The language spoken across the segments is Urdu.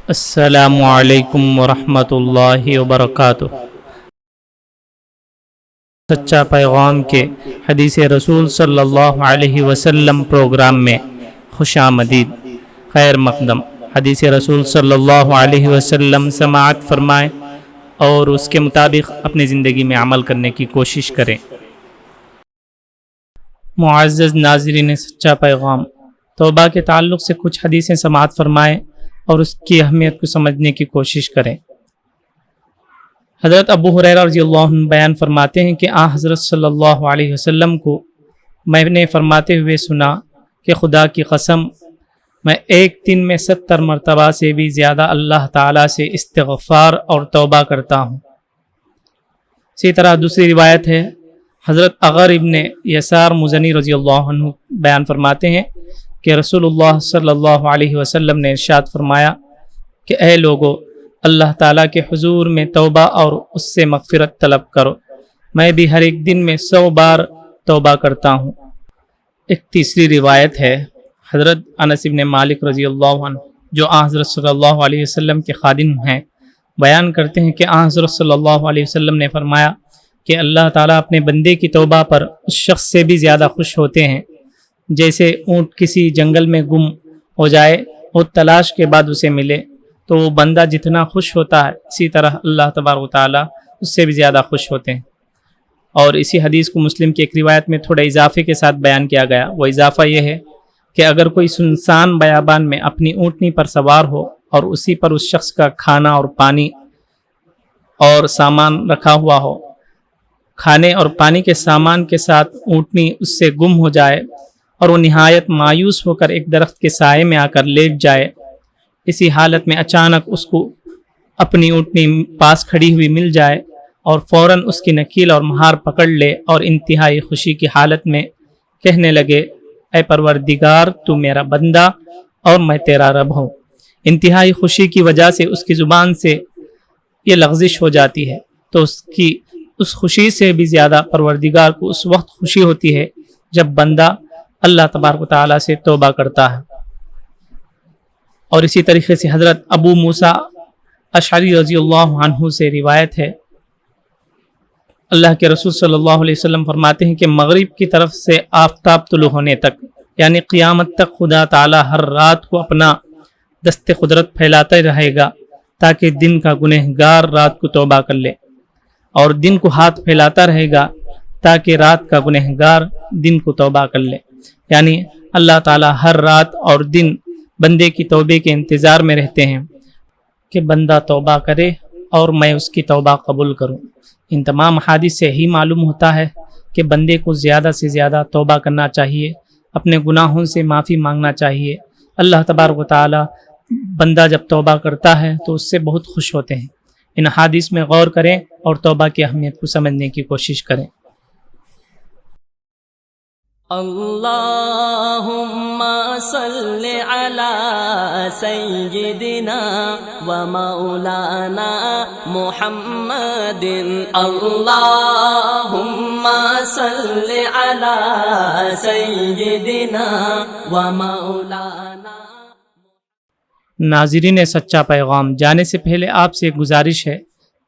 السلام علیکم ورحمۃ اللہ وبرکاتہ۔ سچا پیغام کے حدیث رسول صلی اللہ علیہ وسلم پروگرام میں خوش آمدید، خیر مقدم۔ حدیث رسول صلی اللہ علیہ وسلم سماعت فرمائیں اور اس کے مطابق اپنی زندگی میں عمل کرنے کی کوشش کریں۔ معزز ناظرین سچا پیغام، توبہ کے تعلق سے کچھ حدیثیں سماعت فرمائیں اور اس کی اہمیت کو سمجھنے کی کوشش کریں۔ حضرت ابو ہریرہ رضی اللہ عنہ بیان فرماتے ہیں کہ حضرت صلی اللہ علیہ وسلم کو میں نے فرماتے ہوئے سنا کہ خدا کی قسم میں ایک دن میں 70 مرتبہ سے بھی زیادہ اللہ تعالیٰ سے استغفار اور توبہ کرتا ہوں۔ اسی طرح دوسری روایت ہے، حضرت اغر ابن یسار مزنی رضی اللہ عنہ بیان فرماتے ہیں کہ رسول اللہ صلی اللہ علیہ وسلم نے ارشاد فرمایا کہ اے لوگو، اللہ تعالیٰ کے حضور میں توبہ اور اس سے مغفرت طلب کرو، میں بھی ہر ایک دن میں 100 بار توبہ کرتا ہوں۔ ایک تیسری روایت ہے، حضرت انس بن مالک رضی اللہ عنہ جو حضرت صلی اللہ علیہ وسلم کے خادم ہیں، بیان کرتے ہیں کہ حضرت صلی اللہ علیہ وسلم نے فرمایا کہ اللہ تعالیٰ اپنے بندے کی توبہ پر اس شخص سے بھی زیادہ خوش ہوتے ہیں جیسے اونٹ کسی جنگل میں گم ہو جائے اور تلاش کے بعد اسے ملے، تو وہ بندہ جتنا خوش ہوتا ہے اسی طرح اللہ تبارک و تعالیٰ اس سے بھی زیادہ خوش ہوتے ہیں۔ اور اسی حدیث کو مسلم کی ایک روایت میں تھوڑا اضافے کے ساتھ بیان کیا گیا، وہ اضافہ یہ ہے کہ اگر کوئی سنسان بیابان میں اپنی اونٹنی پر سوار ہو اور اسی پر اس شخص کا کھانا اور پانی اور سامان رکھا ہوا ہو، کھانے اور پانی کے سامان کے ساتھ اونٹنی اس سے گم ہو جائے اور وہ نہایت مایوس ہو کر ایک درخت کے سائے میں آ کر لیٹ جائے، اسی حالت میں اچانک اس کو اپنی اونٹنی پاس کھڑی ہوئی مل جائے اور فوراً اس کی نکیل اور مہار پکڑ لے اور انتہائی خوشی کی حالت میں کہنے لگے، اے پروردگار تو میرا بندہ اور میں تیرا رب ہوں۔ انتہائی خوشی کی وجہ سے اس کی زبان سے یہ لغزش ہو جاتی ہے، تو اس خوشی سے بھی زیادہ پروردگار کو اس وقت خوشی ہوتی ہے جب بندہ اللہ تبارک و تعالیٰ سے توبہ کرتا ہے۔ اور اسی طریقے سے حضرت ابو موسیٰ اشعری رضی اللہ عنہ سے روایت ہے، اللہ کے رسول صلی اللہ علیہ وسلم فرماتے ہیں کہ مغرب کی طرف سے آفتاب طلوع ہونے تک یعنی قیامت تک خدا تعالیٰ ہر رات کو اپنا دست قدرت پھیلاتا رہے گا تاکہ دن کا گنہگار رات کو توبہ کر لے، اور دن کو ہاتھ پھیلاتا رہے گا تاکہ رات کا گنہگار دن کو توبہ کر لے۔ یعنی اللہ تعالیٰ ہر رات اور دن بندے کی توبے کے انتظار میں رہتے ہیں کہ بندہ توبہ کرے اور میں اس کی توبہ قبول کروں۔ ان تمام حدیث سے ہی معلوم ہوتا ہے کہ بندے کو زیادہ سے زیادہ توبہ کرنا چاہیے، اپنے گناہوں سے معافی مانگنا چاہیے۔ اللہ تبارک و تعالیٰ بندہ جب توبہ کرتا ہے تو اس سے بہت خوش ہوتے ہیں۔ ان حدیث میں غور کریں اور توبہ کی اہمیت کو سمجھنے کی کوشش کریں۔ اللہم صلی علی سیدنا و مولانا محمد، اللہم صلی علی سیدنا و مولانا۔ ناظرین سچا پیغام، جانے سے پہلے آپ سے ایک گزارش ہے۔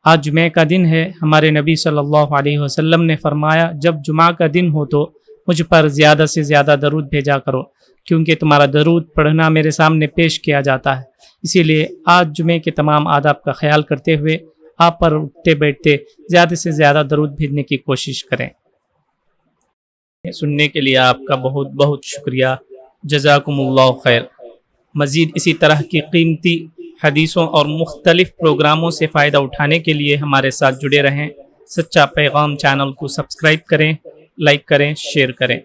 آج جمعہ کا دن ہے۔ ہمارے نبی صلی اللہ علیہ وسلم نے فرمایا، جب جمعہ کا دن ہو تو مجھ پر زیادہ سے زیادہ درود بھیجا کرو، کیونکہ تمہارا درود پڑھنا میرے سامنے پیش کیا جاتا ہے۔ اسی لیے آج جمعے کے تمام آداب کا خیال کرتے ہوئے آپ پر اٹھتے بیٹھتے زیادہ سے زیادہ درود بھیجنے کی کوشش کریں۔ سننے کے لیے آپ کا بہت بہت شکریہ، جزاکم اللہ خیر۔ مزید اسی طرح کی قیمتی حدیثوں اور مختلف پروگراموں سے فائدہ اٹھانے کے لیے ہمارے ساتھ جڑے رہیں۔ سچا پیغام چینل کو سبسکرائب کریں، لائک کریں، شیئر کریں۔